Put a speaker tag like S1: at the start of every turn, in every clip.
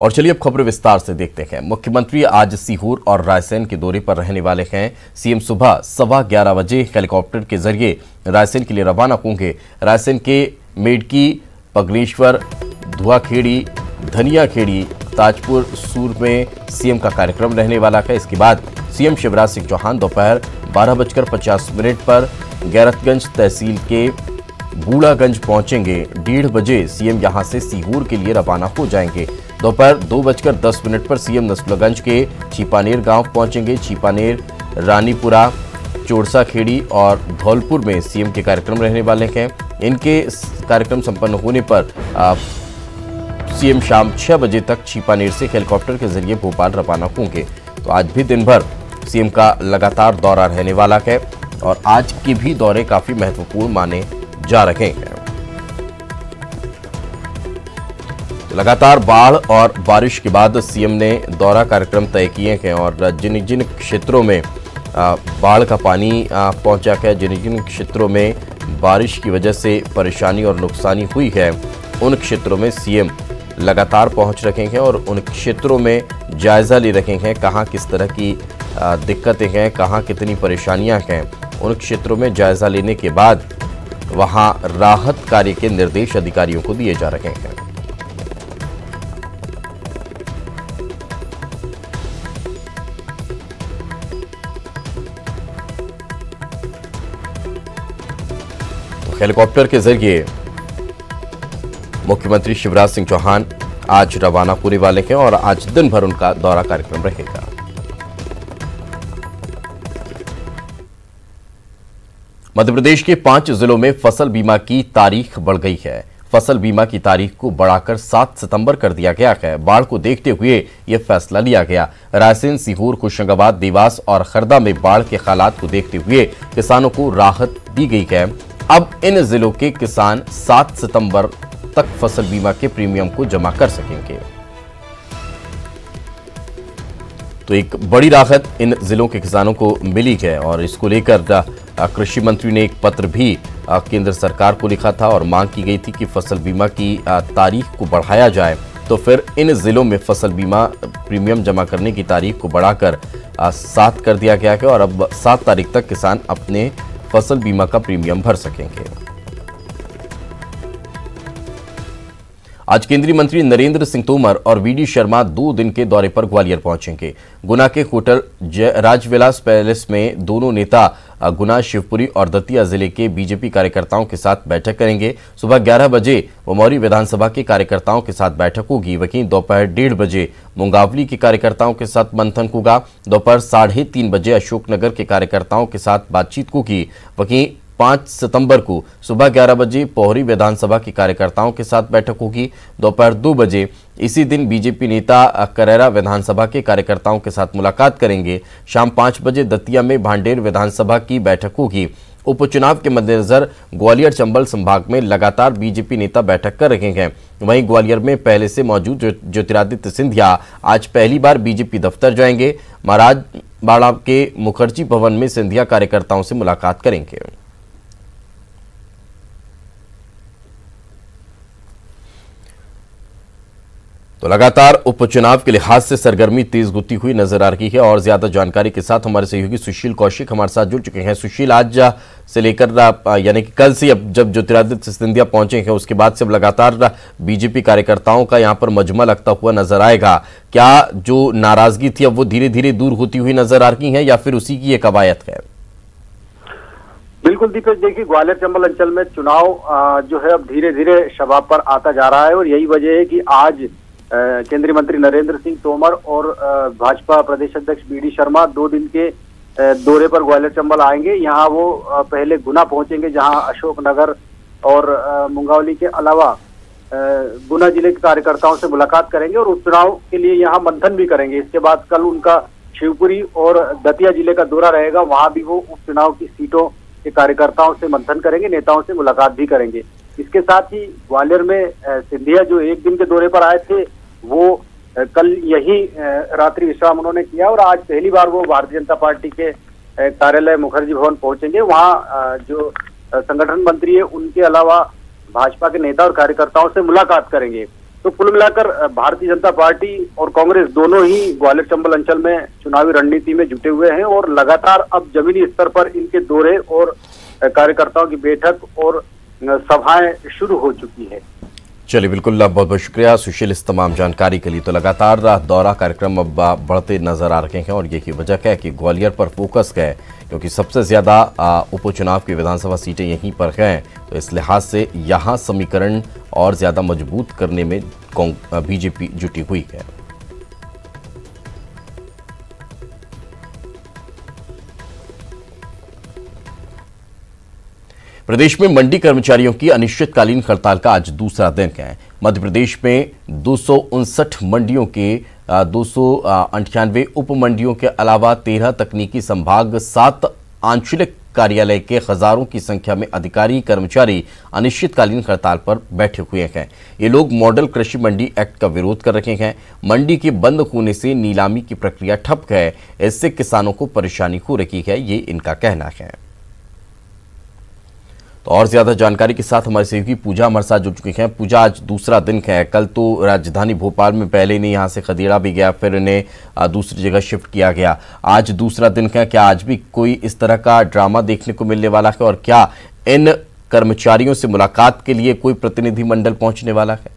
S1: और चलिए अब खबरें विस्तार से देखते हैं। मुख्यमंत्री आज सीहोर और रायसेन के दौरे पर रहने वाले हैं। सीएम सुबह 11:15 बजे हेलीकॉप्टर के जरिए रायसेन के लिए रवाना होंगे। रायसेन के मेडकी, पगलेश्वर, धुआखेड़ी, धनियाखेड़ी, ताजपुर, सूर में सीएम का कार्यक्रम रहने वाला है। इसके बाद सीएम शिवराज सिंह चौहान दोपहर 12:50 पर गैरतगंज तहसील के बूढ़ागंज पहुंचेंगे। 1:30 बजे सीएम यहां से सीहोर के लिए रवाना हो जाएंगे। दोपहर 2:10 पर सीएम नसरुल्लागंज के छिपानेर गांव पहुंचेंगे। छिपानेर, रानीपुरा, चोरसाखेड़ी और धौलपुर में सीएम के कार्यक्रम रहने वाले हैं। इनके कार्यक्रम संपन्न होने पर सीएम शाम 6 बजे तक छिपानेर से हेलीकॉप्टर के जरिए भोपाल रवाना होंगे। तो आज भी दिन भर सीएम का लगातार दौरा रहने वाला है और आज के भी दौरे काफी महत्वपूर्ण माने जा रहे हैं। लगातार बाढ़ और बारिश के बाद सीएम ने दौरा कार्यक्रम तय किए हैं और जिन जिन क्षेत्रों में बाढ़ का पानी पहुंचा है, जिन जिन क्षेत्रों में बारिश की वजह से परेशानी और नुकसानी हुई है, उन क्षेत्रों में सीएम लगातार पहुंच रहे हैं और उन क्षेत्रों में जायजा ले रहे हैं। कहां किस तरह की दिक्कतें हैं, कहां कितनी परेशानियां हैं, उन क्षेत्रों में जायजा लेने के बाद वहां राहत कार्य के निर्देश अधिकारियों को दिए जा रहे हैं। तो हेलीकॉप्टर के जरिए मुख्यमंत्री शिवराज सिंह चौहान आज रवाना होने वाले हैं और आज दिन भर उनका दौरा कार्यक्रम रहेगा। मध्य प्रदेश के 5 जिलों में फसल बीमा की तारीख बढ़ गई है। फसल बीमा की तारीख को बढ़ाकर 7 सितंबर कर दिया गया है। बाढ़ को देखते हुए यह फैसला लिया गया। रायसेन, सीहोर, होशंगाबाद, देवास और हरदा में बाढ़ के हालात को देखते हुए किसानों को राहत दी गई है। अब इन जिलों के किसान 7 सितंबर तक फसल बीमा के प्रीमियम को जमा कर सकेंगे। तो एक बड़ी राहत इन जिलों के किसानों को मिली है और इसको लेकर कृषि मंत्री ने एक पत्र भी केंद्र सरकार को लिखा था और मांग की गई थी कि फसल बीमा की तारीख को बढ़ाया जाए। तो फिर इन जिलों में फसल बीमा प्रीमियम जमा करने की तारीख को बढ़ाकर 7 कर दिया गया है और अब 7 तारीख तक किसान अपने फसल बीमा का प्रीमियम भर सकेंगे। आज केंद्रीय मंत्री नरेंद्र सिंह तोमर और वीडी शर्मा 2 दिन के दौरे पर ग्वालियर पहुंचेंगे। गुना के होटल राजविलास पैलेस में दोनों नेता गुना, शिवपुरी और दतिया जिले के बीजेपी कार्यकर्ताओं के साथ बैठक करेंगे। सुबह 11 बजे ममौरी विधानसभा के कार्यकर्ताओं के साथ बैठक होगी। वहीं दोपहर 1:30 बजे मुंगावली के कार्यकर्ताओं के साथ मंथन होगा। दोपहर 3:30 बजे अशोकनगर के कार्यकर्ताओं के साथ बातचीत होगी। वहीं 5 सितंबर को सुबह 11 बजे पोहरी विधानसभा के कार्यकर्ताओं के साथ बैठक होगी। दोपहर 2 बजे इसी दिन बीजेपी नेता करेरा विधानसभा के कार्यकर्ताओं के साथ मुलाकात करेंगे। शाम 5 बजे दतिया में भांडेर विधानसभा की बैठक होगी। उपचुनाव के मद्देनजर ग्वालियर चंबल संभाग में लगातार बीजेपी नेता बैठक कर रहे हैं। वहीं ग्वालियर में पहले से मौजूद ज्योतिरादित्य सिंधिया आज पहली बार बीजेपी दफ्तर जाएंगे। महाराजबाड़ा के मुखर्जी भवन में सिंधिया कार्यकर्ताओं से मुलाकात करेंगे। तो लगातार उपचुनाव के लिहाज से सरगर्मी तेज होती हुई नजर आ रही है और ज्यादा जानकारी के साथ हमारे सहयोगी सुशील कौशिक हमारे साथ जुड़ चुके हैं। सुशील, आज से लेकर यानी कि कल से अब जब ज्योतिरादित्य सिंधिया पहुंचे हैं उसके बाद से अब लगातार बीजेपी कार्यकर्ताओं का यहां पर मजमा लगता हुआ नजर आएगा। क्या जो नाराजगी थी अब वो धीरे धीरे दूर होती हुई नजर आ रही है या फिर उसी की ये कवायद है?
S2: बिल्कुल दीपक, देखिए ग्वालियर चंबल अंचल में चुनाव जो है अब धीरे धीरे शबाब पर आता जा रहा है और यही वजह है कि आज केंद्रीय मंत्री नरेंद्र सिंह तोमर और भाजपा प्रदेश अध्यक्ष वीडी शर्मा 2 दिन के दौरे पर ग्वालियर चंबल आएंगे। यहाँ वो पहले गुना पहुंचेंगे जहां अशोकनगर और मुंगावली के अलावा गुना जिले के कार्यकर्ताओं से मुलाकात करेंगे और उपचुनाव के लिए यहाँ मंथन भी करेंगे। इसके बाद कल उनका शिवपुरी और दतिया जिले का दौरा रहेगा। वहां भी वो उपचुनाव की सीटों के कार्यकर्ताओं से मंथन करेंगे, नेताओं से मुलाकात भी करेंगे। इसके साथ ही ग्वालियर में सिंधिया जो 1 दिन के दौरे पर आए थे वो कल यही रात्रि विश्राम उन्होंने किया और आज पहली बार वो भारतीय जनता पार्टी के कार्यालय मुखर्जी भवन पहुंचेंगे। वहां जो संगठन मंत्री है उनके अलावा भाजपा के नेता और कार्यकर्ताओं से मुलाकात करेंगे। तो तो कुल मिलाकर भारतीय जनता पार्टी और कांग्रेस दोनों ही ग्वालियर चंबल अंचल में चुनावी रणनीति में जुटे हुए हैं और लगातार अब जमीनी स्तर पर इनके दौरे और कार्यकर्ताओं की बैठक और सभाएं शुरू हो चुकी है।
S1: चलिए, बिल्कुल, बहुत बहुत शुक्रिया सुशील इस तमाम जानकारी के लिए। तो लगातार दौरा कार्यक्रम अब बढ़ते नजर आ रहे हैं और ये की वजह है कि ग्वालियर पर फोकस है, क्योंकि सबसे ज्यादा उपचुनाव की विधानसभा सीटें यहीं पर हैं। तो इस लिहाज से यहाँ समीकरण और ज्यादा मजबूत करने में बीजेपी जुटी हुई है। प्रदेश में मंडी कर्मचारियों की अनिश्चितकालीन हड़ताल का आज दूसरा दिन है। मध्य प्रदेश में 259 मंडियों के 298 उप मंडियों के अलावा 13 तकनीकी संभाग, 7 आंचलिक कार्यालय के हजारों की संख्या में अधिकारी कर्मचारी अनिश्चितकालीन हड़ताल पर बैठे हुए हैं। ये लोग मॉडल कृषि मंडी एक्ट का विरोध कर रहे हैं। मंडी के बंद होने से नीलामी की प्रक्रिया ठप है, इससे किसानों को परेशानी हो रही है, ये इनका कहना है। तो और ज्यादा जानकारी के साथ हमारे सहयोगी पूजा हमारे साथ जुड़ चुकी हैं। पूजा, आज दूसरा दिन है। कल तो राजधानी भोपाल में पहले इन्हें यहाँ से खदेड़ा भी गया, फिर इन्हें दूसरी जगह शिफ्ट किया गया। आज दूसरा दिन है, क्या आज भी कोई इस तरह का ड्रामा देखने को मिलने वाला है और क्या इन कर्मचारियों से मुलाकात के लिए कोई प्रतिनिधिमंडल पहुंचने वाला है?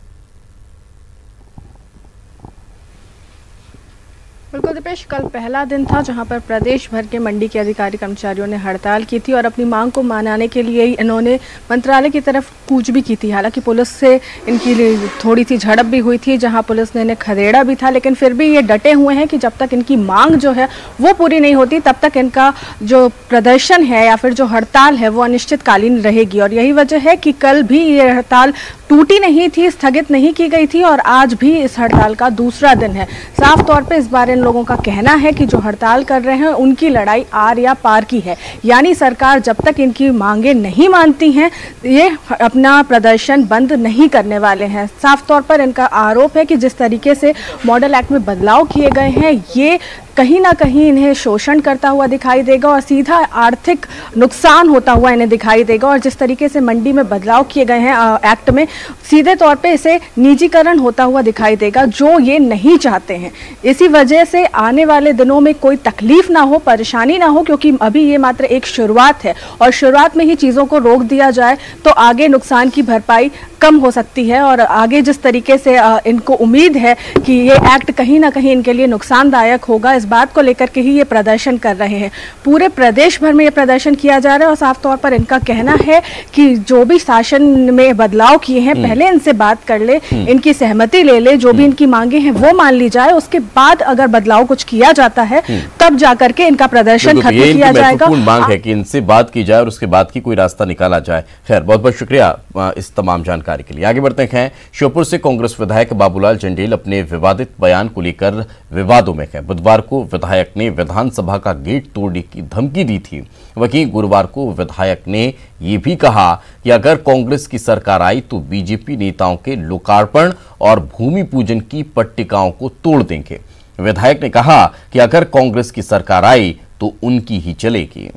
S3: बिल्कुल दीपेश, कल पहला दिन था जहां पर प्रदेश भर के मंडी के अधिकारी कर्मचारियों ने हड़ताल की थी और अपनी मांग को मनाने के लिए इन्होंने मंत्रालय की तरफ कूच भी की थी। हालांकि पुलिस से इनकी थोड़ी सी झड़प भी हुई थी, जहां पुलिस ने इन्हें खदेड़ा भी था, लेकिन फिर भी ये डटे हुए हैं कि जब तक इनकी मांग जो है वो पूरी नहीं होती तब तक इनका जो प्रदर्शन है या फिर जो हड़ताल है वो अनिश्चितकालीन रहेगी। और यही वजह है कि कल भी ये हड़ताल टूटी नहीं थी, स्थगित नहीं की गई थी और आज भी इस हड़ताल का दूसरा दिन है। साफ तौर पे इस बार इन लोगों का कहना है कि जो हड़ताल कर रहे हैं उनकी लड़ाई आर या पार की है, यानी सरकार जब तक इनकी मांगे नहीं मानती हैं ये अपना प्रदर्शन बंद नहीं करने वाले हैं। साफ तौर पर इनका आरोप है कि जिस तरीके से मॉडल एक्ट में बदलाव किए गए हैं ये कहीं ना कहीं इन्हें शोषण करता हुआ दिखाई देगा और सीधा आर्थिक नुकसान होता हुआ इन्हें दिखाई देगा। और जिस तरीके से मंडी में बदलाव किए गए हैं एक्ट में, सीधे तौर पे इसे निजीकरण होता हुआ दिखाई देगा, जो ये नहीं चाहते हैं। इसी वजह से आने वाले दिनों में कोई तकलीफ ना हो, परेशानी ना हो, क्योंकि अभी ये मात्र एक शुरुआत है और शुरुआत में ही चीज़ों को रोक दिया जाए तो आगे नुकसान की भरपाई कम हो सकती है। और आगे जिस तरीके से इनको उम्मीद है कि ये एक्ट कहीं ना कहीं इनके लिए नुकसानदायक होगा, इस बात को लेकर के ही ये प्रदर्शन कर रहे हैं। पूरे प्रदेश भर में ये प्रदर्शन किया जा रहा है और साफ तौर पर इनका कहना है कि जो भी शासन में बदलाव किए हैं पहले इनसे बात कर ले, इनकी सहमति ले ले, जो भी इनकी मांगे हैं वो मान ली जाए, उसके बाद अगर बदलाव कुछ किया जाता है तब जाकर के इनका प्रदर्शन खत्म किया जाएगा।
S1: मांग है कि इनसे बात की जाए और उसके बाद की कोई रास्ता निकाला जाए। खैर, बहुत बहुत शुक्रिया इस तमाम जानकारी के लिए। आगे बढ़ते हैं। श्योपुर से कांग्रेस विधायक बाबूलाल चंडेल अपने विवादित बयान को लेकर विवादों में है। बुधवार को विधायक ने विधानसभा का गेट तोड़ने की धमकी दी थी। वहीं गुरुवार को विधायक ने यह भी कहा कि अगर कांग्रेस की सरकार आई तो बीजेपी नेताओं के लोकार्पण और भूमि पूजन की पट्टिकाओं को तोड़ देंगे। विधायक ने कहा कि अगर कांग्रेस की सरकार आई तो उनकी ही चलेगी।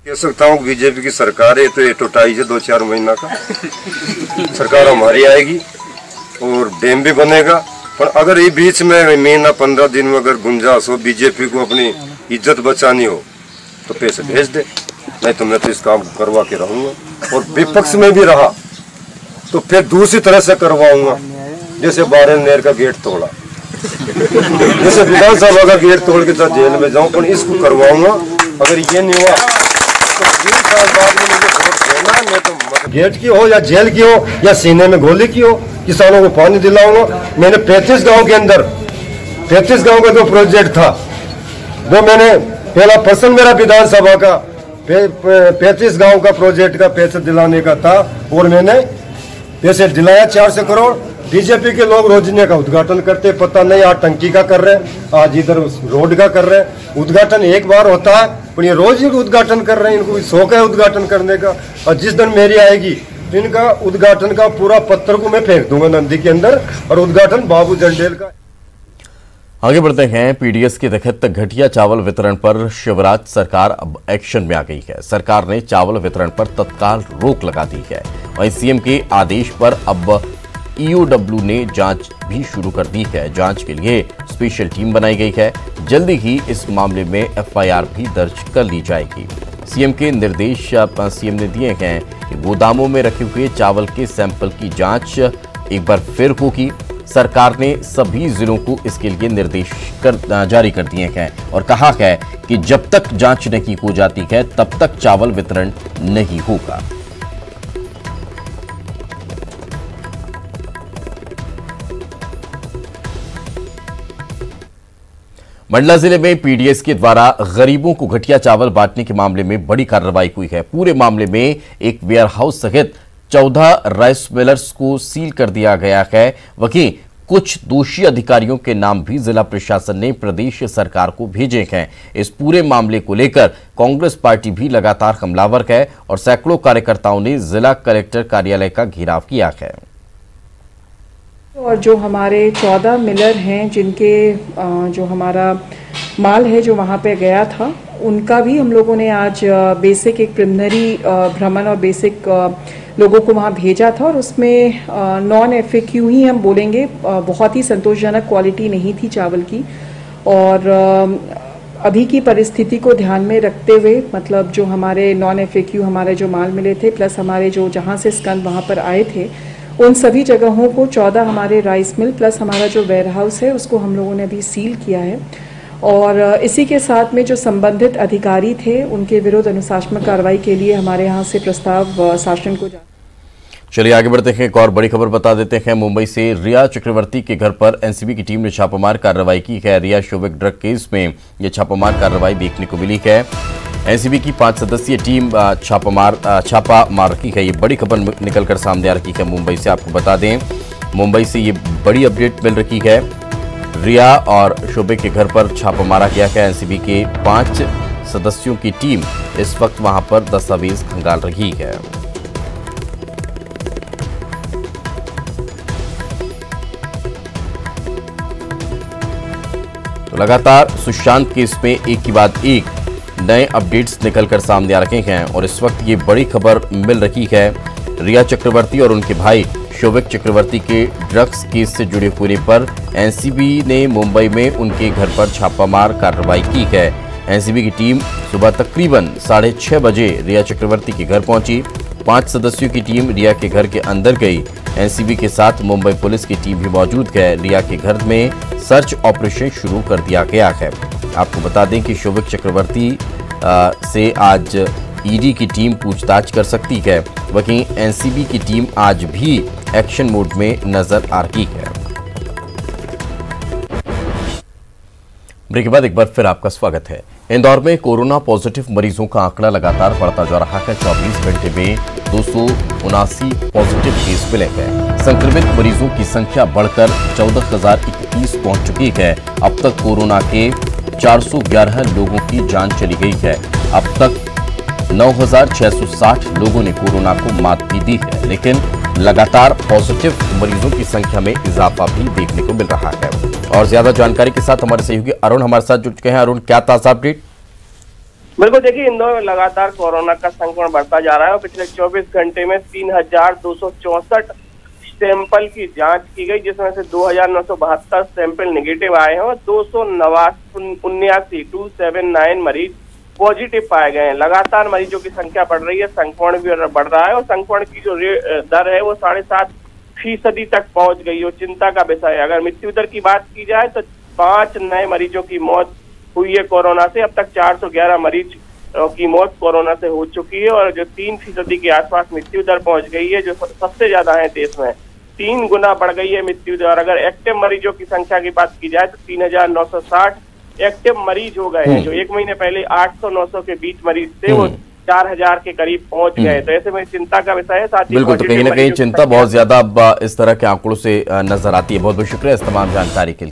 S4: कह सकता हूँ बीजेपी की सरकार है तो ये टोटाई है 2-4 महीना का। सरकार हमारी आएगी और डैम भी बनेगा, पर अगर ये बीच में महीना 15 दिन में अगर गुंजाइश हो बीजेपी को अपनी इज्जत बचानी हो तो पैसे भेज दे, नहीं तो मैं तो इस काम करवा के रहूंगा। और विपक्ष में भी रहा तो फिर दूसरी तरह से करवाऊंगा, जैसे बारेल नहर का गेट तोड़ा, जैसे विधानसभा का गेट तोड़ के जेल में जाऊं, पर इसको करवाऊंगा। अगर ये नहीं हुआ तो 3 साल बाद में मुझे वोट देना, मैं तो गेट की हो या जेल की हो या सीने में गोली की हो, किसानों को पानी दिलाऊंगा। मैंने 35 गांव के अंदर 35 गांव का जो प्रोजेक्ट था वो मैंने पहला पर्सन मेरा विधानसभा का 35 गांव का प्रोजेक्ट का पैसे दिलाने का था और मैंने पैसे दिलाया 400 करोड़। बीजेपी के लोग रोजने का उद्घाटन करते, पता नहीं आज टंकी का कर रहे हैं, आज इधर रोड का कर रहे हैं। उद्घाटन एक बार होता है पर ये रोज ही उद्घाटन कर रहे हैं, इनको शौक है उद्घाटन करने का। और जिस दिन मेरी आएगी तो इनका उद्घाटन का पूरा पत्थर को मैं फेंक दूंगा नदी के अंदर और उद्घाटन बाबू चंडेल का।
S1: आगे बढ़ते हैं। पीडीएस के तहत घटिया चावल वितरण पर शिवराज सरकार अब एक्शन में आ गई है। सरकार ने चावल वितरण पर तत्काल रोक लगा दी है। वहीं सीएम के आदेश पर अब ईओडब्ल्यू ने जांच भी शुरू कर दी है। जांच के लिए स्पेशल टीम बनाई गई है। जल्दी ही इस मामले में एफआईआर भी दर्ज कर ली जाएगी। सीएम के निर्देश सीएम ने दिए हैं कि गोदामों में रखे हुए चावल के सैंपल की जांच एक बार फिर होगी। सरकार ने सभी जिलों को इसके लिए निर्देश जारी कर दिए हैं और कहा है कि जब तक जांच नहीं हो जाती है तब तक चावल वितरण नहीं होगा। मंडला जिले में पीडीएस के द्वारा गरीबों को घटिया चावल बांटने के मामले में बड़ी कार्रवाई हुई है। पूरे मामले में एक वेयरहाउस सहित 14 राइस मिलर्स को सील कर दिया गया है। वहीं कुछ दोषी अधिकारियों के नाम भी जिला प्रशासन ने प्रदेश सरकार को भेजे हैं। इस पूरे मामले को लेकर कांग्रेस पार्टी भी लगातार हमलावर है और सैकड़ों कार्यकर्ताओं ने जिला कलेक्टर कार्यालय का घेराव किया है।
S5: और जो हमारे 14 मिलर हैं जिनके जो हमारा माल है जो वहाँ पे गया था, उनका भी हम लोगों ने आज बेसिक एक प्रिलिमिनरी भ्रमण और बेसिक लोगों को वहाँ भेजा था और उसमें नॉन एफएक्यू ही हम बोलेंगे, बहुत ही संतोषजनक क्वालिटी नहीं थी चावल की। और अभी की परिस्थिति को ध्यान में रखते हुए मतलब जो हमारे नॉन एफएक्यू हमारे जो माल मिले थे प्लस हमारे जो जहाँ से स्कंद वहाँ पर आए थे, उन सभी जगहों को 14 हमारे राइस मिल प्लस हमारा जो वेयरहाउस है उसको हम लोगों ने अभी सील किया है। और इसी के साथ में जो संबंधित अधिकारी थे उनके विरुद्ध अनुशासनात्मक कार्रवाई के लिए हमारे यहाँ से प्रस्ताव शासन को
S1: चलिए आगे बढ़ते हैं। एक और बड़ी खबर बता देते हैं। मुंबई से रिया चक्रवर्ती के घर पर एनसीबी की टीम ने छापामार कार्रवाई की है। रिया शोविक ड्रग केस में यह छापामार कार्रवाई देखने को मिली है। एनसीबी की 5 सदस्यीय टीम छापा मार रखी है। ये बड़ी खबर निकलकर सामने आ रही है मुंबई से। आपको बता दें मुंबई से ये बड़ी अपडेट मिल रही है। रिया और शोबे के घर पर छापा मारा गया है। एनसीबी के 5 सदस्यों की टीम इस वक्त वहां पर दस्तावेज खंगाल रही है। तो लगातार सुशांत केस में एक के बाद एक नए अपडेट्स निकलकर सामने आ रहे हैं और इस वक्त ये बड़ी खबर मिल रही है। रिया चक्रवर्ती और उनके भाई शोविक चक्रवर्ती के ड्रग्स केस से जुड़े होने पर एनसीबी ने मुंबई में उनके घर पर छापामार कार्रवाई की है। एनसीबी की टीम सुबह तकरीबन 6:30 बजे रिया चक्रवर्ती के घर पहुंची। 5 सदस्यों की टीम रिया के घर के अंदर गई। एनसीबी के साथ मुंबई पुलिस की टीम भी मौजूद है। रिया के घर में सर्च ऑपरेशन शुरू कर दिया गया है। आपको बता दें कि शोविक चक्रवर्ती से आज ईडी की टीम पूछताछ कर सकती है। वहीं एनसीबी की टीम आज भी एक्शन मोड में नजर आ रही है। ब्रेक के बाद एक बार फिर आपका स्वागत है। इंदौर में कोरोना पॉजिटिव मरीजों का आंकड़ा लगातार बढ़ता जा रहा है। 24 घंटे में 279 पॉजिटिव केस मिले हैं। संक्रमित मरीजों की संख्या बढ़कर 14,021 पहुंच चुकी है। अब तक कोरोना के 411 लोगों की जान चली गई है। अब तक 9,660 लोगों ने कोरोना को मात भी दी है, लेकिन लगातार पॉजिटिव मरीजों की संख्या में इजाफा भी देखने को मिल रहा है। और ज्यादा जानकारी के साथ हमारे सहयोगी अरुण हमारे साथ जुड़ चुके हैं। अरुण, क्या ताजा अपडेट?
S6: बिल्कुल, देखिए इंदौर में लगातार कोरोना का संक्रमण बढ़ता जा रहा है और पिछले 24 घंटे में 3,264 सैंपल की जांच की गई, जिसमें से 2,972 सैंपल नेगेटिव आए हैं और 279 मरीज पॉजिटिव पाए गए हैं। लगातार मरीजों की संख्या बढ़ रही है, संक्रमण भी बढ़ रहा है और संक्रमण की जो दर है वो 7.5% तक पहुंच गई हो। चिंता का विषय है। अगर मृत्यु दर की बात की जाए तो 5 नए मरीजों की मौत हुई है कोरोना से। अब तक 411 मरीज की मौत कोरोना से हो चुकी है और जो 3% के आसपास मृत्यु दर पहुंच गई है, जो सबसे ज्यादा है देश में। 3 गुना बढ़ गई है मृत्यु दर। अगर एक्टिव मरीजों की संख्या की बात की जाए तो 3,960 एक्टिव मरीज हो गए हैं। जो 1 महीने पहले 800-900 के बीच मरीज थे वो 4,000 के करीब पहुंच गए। तो ऐसे में चिंता का विषय है। साथ ही
S1: बिल्कुल, तो कहीं ना कहीं चिंता बहुत ज्यादा अब इस तरह के आंकड़ों से नजर आती है। बहुत बहुत शुक्रिया इस तमाम जानकारी के लिए।